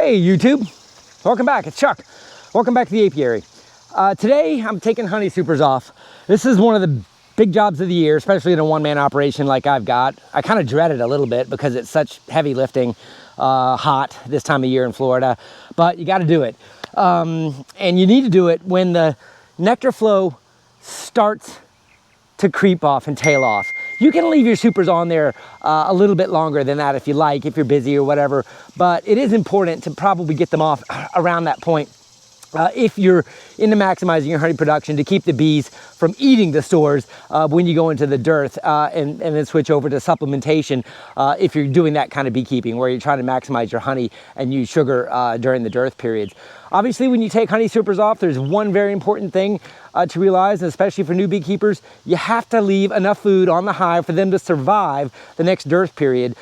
Hey YouTube, welcome back, it's Chuck. Welcome back to the apiary. Today I'm taking honey supers off. This is one of the big jobs of the year, especially in a one-man operation like I've got. I kind of dread it a little bit because it's such heavy lifting, hot this time of year in Florida, but you got to do it. And you need to do it when the nectar flow starts to creep off and tail off. You can leave your supers on there a little bit longer than that if you like, if you're busy or whatever, but it is important to probably get them off around that point if you're into maximizing your honey production, to keep the bees from eating the stores when you go into the dearth, and then switch over to supplementation if you're doing that kind of beekeeping where you're trying to maximize your honey and use sugar during the dearth periods. Obviously, when you take honey supers off, there's one very important thing to realize, and especially for new beekeepers, you have to leave enough food on the hive for them to survive the next dearth period,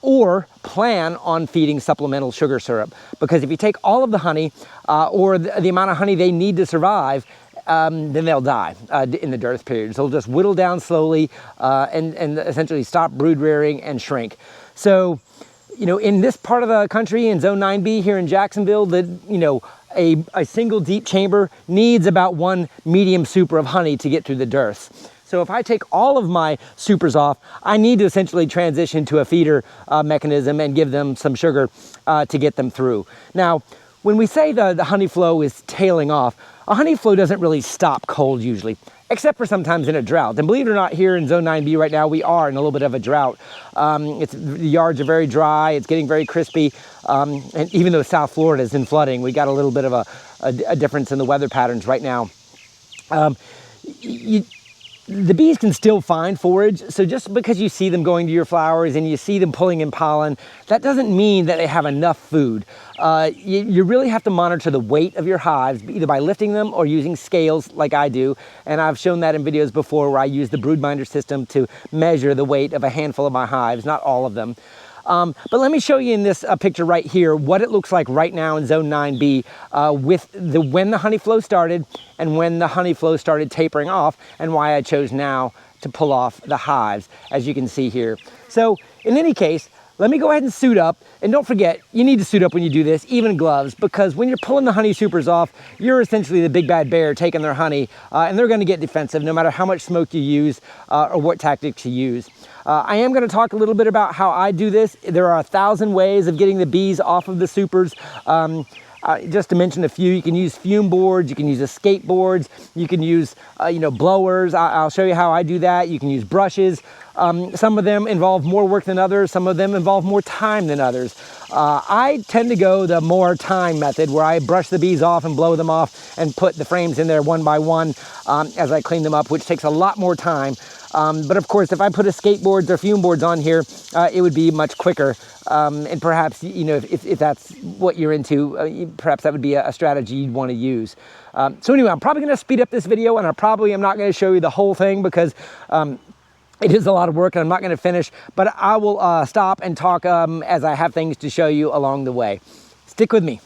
or plan on feeding supplemental sugar syrup. Because if you take all of the honey or the amount of honey they need to survive, then they'll die in the dearth period. So they'll just whittle down slowly and essentially stop brood rearing and shrink. So, you know, in this part of the country, in Zone 9B here in Jacksonville, a single deep chamber needs about one medium super of honey to get through the dearths. So if I take all of my supers off, I need to essentially transition to a feeder mechanism and give them some sugar to get them through. Now, when we say the honey flow is tailing off, a honey flow doesn't really stop cold usually, except for sometimes in a drought. And believe it or not, here in Zone 9B right now, we are in a little bit of a drought. The yards are very dry, it's getting very crispy, and even though South Florida is in flooding, we got a little bit of a difference in the weather patterns right now. The bees can still find forage, so just because you see them going to your flowers and you see them pulling in pollen, that doesn't mean that they have enough food. You really have to monitor the weight of your hives, either by lifting them or using scales like I do, and I've shown that in videos before where I use the broodminder system to measure the weight of a handful of my hives, not all of them. But let me show you in this picture right here what it looks like right now in Zone 9B with when the honey flow started and when the honey flow started tapering off, and why I chose now to pull off the hives, as you can see here. So in any case, let me go ahead and suit up, and don't forget, you need to suit up when you do this, even gloves, because when you're pulling the honey supers off, you're essentially the big bad bear taking their honey, and they're going to get defensive no matter how much smoke you use or what tactics you use. I am going to talk a little bit about how I do this. There are 1,000 ways of getting the bees off of the supers. Just to mention a few, you can use fume boards, you can use escape boards, you can use blowers. I'll show you how I do that. You can use brushes. Some of them involve more work than others. Some of them involve more time than others. I tend to go the more time method, where I brush the bees off and blow them off and put the frames in there one by one as I clean them up, which takes a lot more time. But of course, if I put escape boards or fume boards on here, it would be much quicker. And perhaps, if that's what you're into, perhaps that would be a strategy you'd want to use. So anyway, I'm probably going to speed up this video, and I probably am not going to show you the whole thing because it is a lot of work and I'm not going to finish, but I will stop and talk as I have things to show you along the way. Stick with me.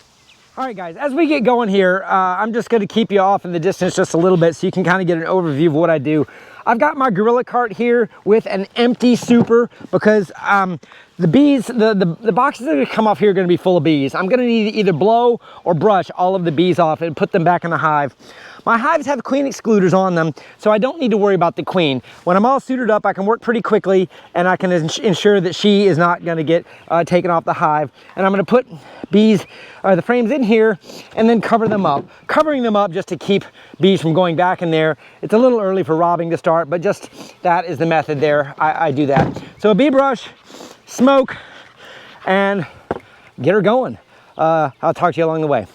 All right, guys, as we get going here, I'm just going to keep you off in the distance just a little bit so you can kind of get an overview of what I do. I've got my gorilla cart here with an empty super because the bees, the boxes that are going to come off here are going to be full of bees. I'm going to need to either blow or brush all of the bees off and put them back in the hive. My hives have queen excluders on them, so I don't need to worry about the queen. When I'm all suited up, I can work pretty quickly, and I can ensure that she is not going to get taken off the hive. And I'm going to put the frames in here and then cover them up. Covering them up just to keep bees from going back in there. It's a little early for robbing to start, but just that is the method there. I do that. So a bee brush, smoke, and get her going. I'll talk to you along the way.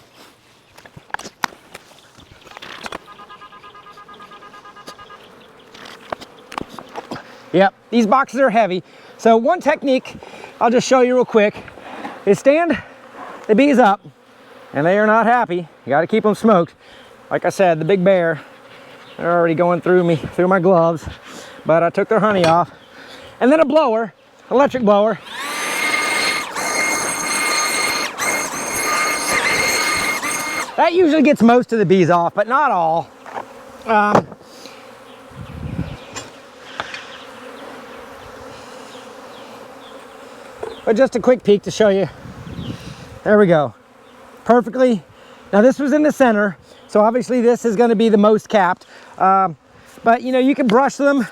Yep, these boxes are heavy. So one technique I'll just show you real quick is stand the bees up, and they are not happy. You got to keep them smoked. Like I said, the big bear, they're already going through my gloves, but I took their honey off. And then a blower, electric blower. That usually gets most of the bees off, but not all. But just a quick peek to show you. There we go. perfectly. Now this was in the center, so obviously this is going to be the most capped. But you know, you can brush them.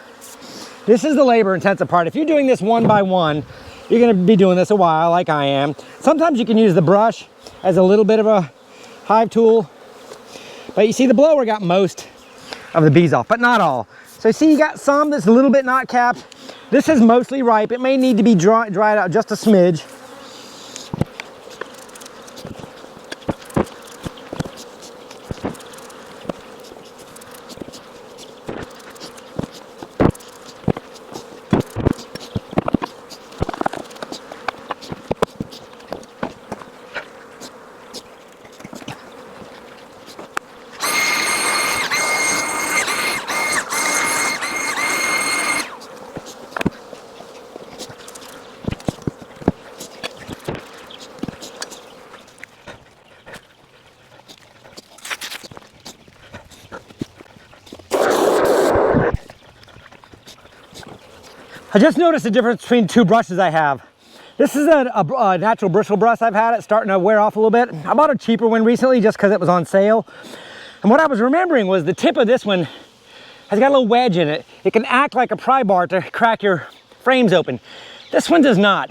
This is the labor intensive part. If you're doing this one by one, you're going to be doing this a while like I am. Sometimes you can use the brush as a little bit of a hive tool. But you see the blower got most of the bees off, but not all. So you see you got some that's a little bit not capped. This is mostly ripe. It may need to be dried out just a smidge. I just noticed the difference between two brushes I have. This is a natural bristle brush I've had. It's starting to wear off a little bit. I bought a cheaper one recently just because it was on sale. And what I was remembering was the tip of this one has got a little wedge in it. It can act like a pry bar to crack your frames open. This one does not.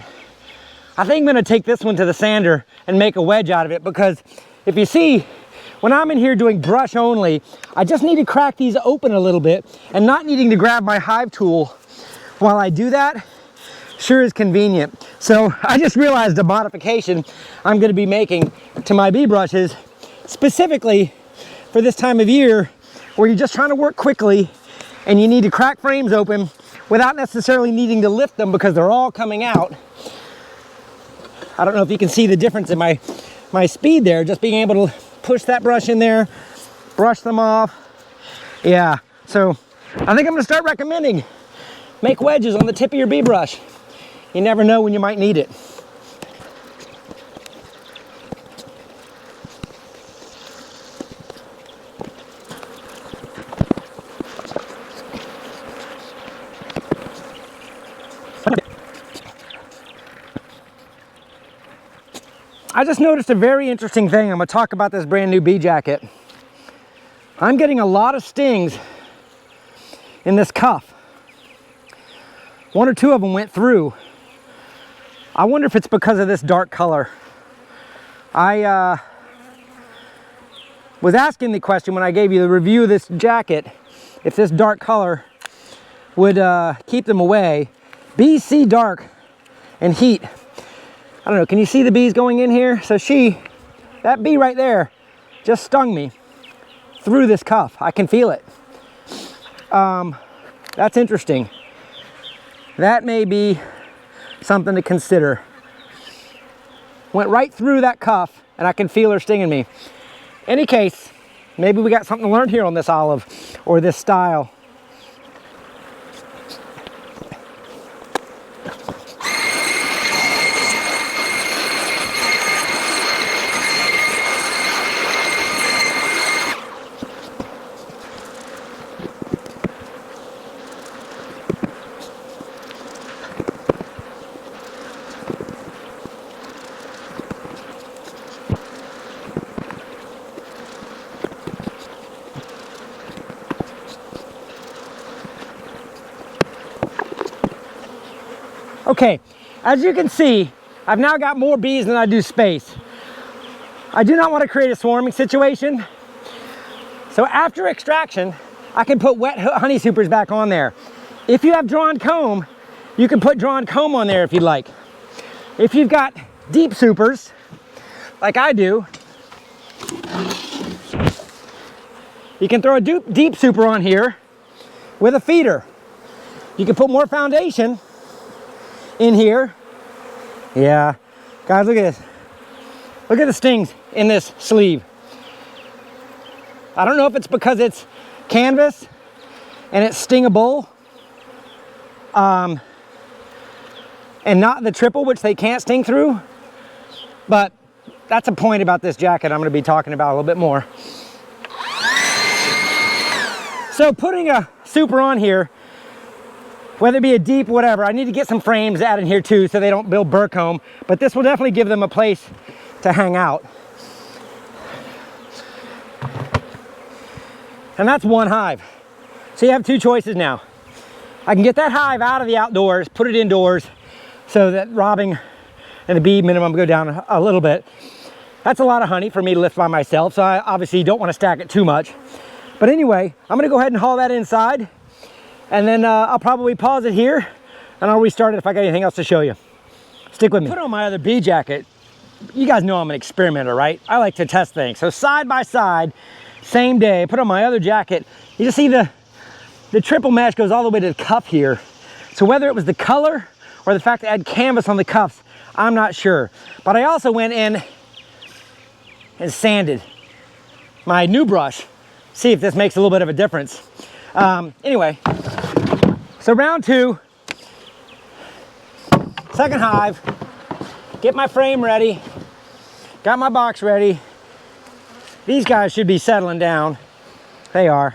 I think I'm gonna take this one to the sander and make a wedge out of it, because if you see, when I'm in here doing brush only, I just need to crack these open a little bit, and not needing to grab my hive tool while I do that sure is convenient. So I just realized a modification I'm going to be making to my bee brushes specifically for this time of year, where you're just trying to work quickly and you need to crack frames open without necessarily needing to lift them because they're all coming out. I don't know if you can see the difference in my speed there, just being able to push that brush in there, brush them off. Yeah, so I think I'm going to start recommending make wedges on the tip of your bee brush. You never know when you might need it. I just noticed a very interesting thing. I'm going to talk about this brand new bee jacket. I'm getting a lot of stings in this cuff. One or two of them went through. I wonder if it's because of this dark color. I was asking the question when I gave you the review of this jacket, if this dark color would keep them away. Bees see dark and heat. I don't know, can you see the bees going in here? So that bee right there just stung me through this cuff. I can feel it. That's interesting. That may be something to consider. Went right through that cuff and I can feel her stinging me. Any case, maybe we got something to learn here on this olive or this style. Okay, as you can see, I've now got more bees than I do space. I do not want to create a swarming situation. So after extraction, I can put wet honey supers back on there. If you have drawn comb, you can put drawn comb on there if you'd like. If you've got deep supers, like I do, you can throw a deep super on here with a feeder. You can put more foundation in here. Yeah, guys, look at this. Look at the stings in this sleeve. I don't know if it's because it's canvas and it's stingable, and not the triple, which they can't sting through, but that's a point about this jacket I'm going to be talking about a little bit more. So putting a super on here, whether it be a deep, whatever, I need to get some frames added here too so they don't build burr comb, but this will definitely give them a place to hang out. And that's one hive. So you have two choices now. I can get that hive out of the outdoors, put it indoors, so that robbing and the bee minimum go down a little bit. That's a lot of honey for me to lift by myself, so I obviously don't want to stack it too much. But anyway, I'm gonna go ahead and haul that inside, and then I'll probably pause it here, and I'll restart it if I got anything else to show you. Stick with me. Put on my other bee jacket. You guys know I'm an experimenter, right? I like to test things. So side by side, same day, put on my other jacket. You just see the triple mesh goes all the way to the cuff here. So whether it was the color or the fact that I had canvas on the cuffs, I'm not sure. But I also went in and sanded my new brush. See if this makes a little bit of a difference. Anyway, so round two, second hive, get my frame ready, got my box ready. These guys should be settling down. They are.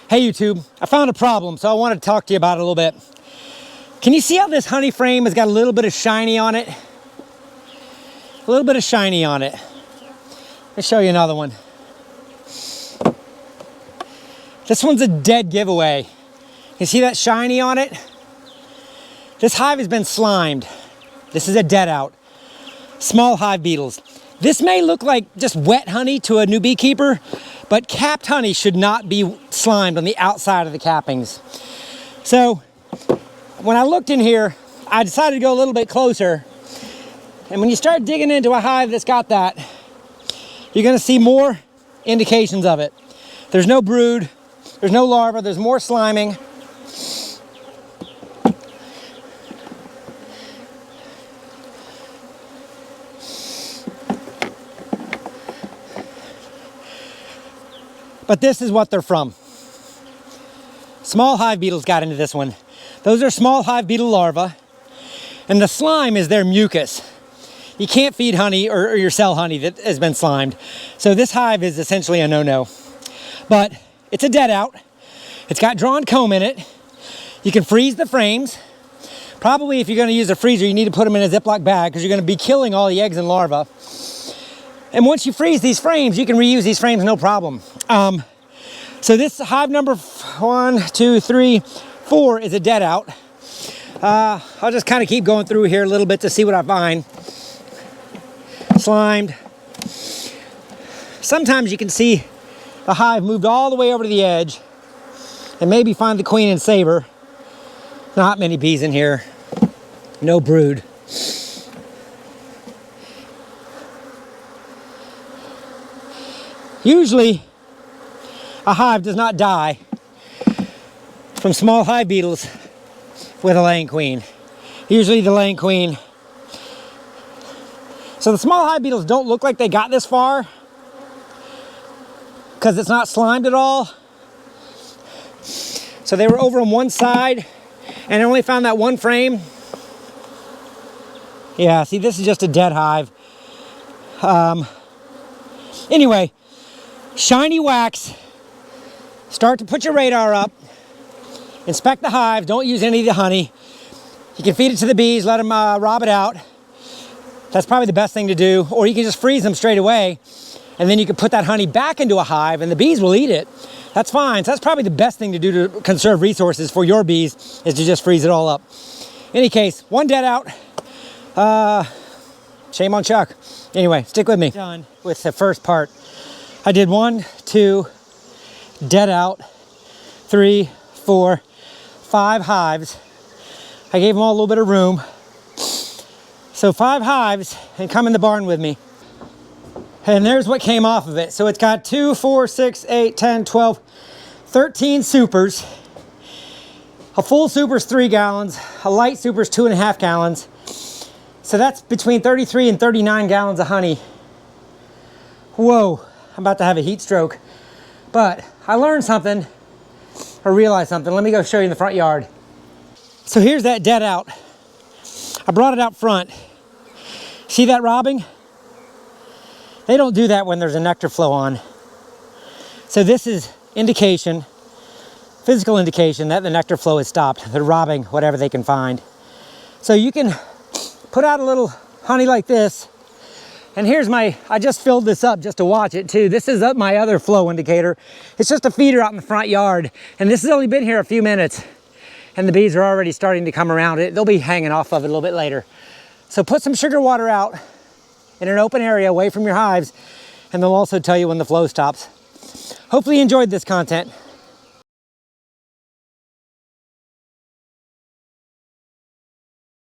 Hey YouTube, I found a problem, so I want to talk to you about it a little bit. Can you see how this honey frame has got a little bit of shiny on it? A little bit of shiny on it. Let me show you another one. This one's a dead giveaway. You see that shiny on it? This hive has been slimed. This is a dead out. Small hive beetles. This may look like just wet honey to a new beekeeper, but capped honey should not be slimed on the outside of the cappings. So when I looked in here, I decided to go a little bit closer. And when you start digging into a hive that's got that, you're gonna see more indications of it. There's no brood, there's no larva, there's more sliming. But this is what they're from. Small hive beetles got into this one. Those are small hive beetle larvae, and the slime is their mucus. You can't feed honey or your cell honey that has been slimed. So this hive is essentially a no-no. But it's a dead out. It's got drawn comb in it. You can freeze the frames. Probably if you're gonna use a freezer, you need to put them in a Ziploc bag because you're gonna be killing all the eggs and larvae. And once you freeze these frames, you can reuse these frames no problem. So this hive number 1, 2, 3, 4 is a dead out. I'll just kind of keep going through here a little bit to see what I find. Slimed. Sometimes you can see the hive moved all the way over to the edge and maybe find the queen and save her. Not many bees in here. No brood. Usually, a hive does not die from small hive beetles with a laying queen. Usually the laying queen. So the small hive beetles don't look like they got this far because it's not slimed at all. So they were over on one side and I only found that one frame. Yeah, see, this is just a dead hive. Anyway, shiny wax. Start to put your radar up. Inspect the hive. Don't use any of the honey. You can feed it to the bees, let them rob it out. That's probably the best thing to do. Or you can just freeze them straight away, and then you can put that honey back into a hive, and the bees will eat it. That's fine. So that's probably the best thing to do to conserve resources for your bees, is to just freeze it all up. In any case, one dead out. Shame on Chuck. Anyway, stick with me. Done with the first part. I did 1, 2, dead out, 3, 4, 5 hives. I gave them all a little bit of room. So 5 hives, and come in the barn with me. And there's what came off of it. So it's got 2, 4, 6, 8, 10, 12, 13 supers. A full super's 3 gallons. A light super's 2.5 gallons. So that's between 33 and 39 gallons of honey. Whoa, I'm about to have a heat stroke. But I learned something, or realized something. Let me go show you in the front yard. So here's that dead out. I brought it out front. See that robbing? They don't do that when there's a nectar flow on. So this is indication, physical indication that the nectar flow is stopped. They're robbing whatever they can find. So you can put out a little honey like this, And here's I just filled this up just to watch it too. This is my other flow indicator. It's just a feeder out in the front yard. And this has only been here a few minutes. And the bees are already starting to come around it. They'll be hanging off of it a little bit later. So put some sugar water out in an open area away from your hives, and they'll also tell you when the flow stops. Hopefully you enjoyed this content.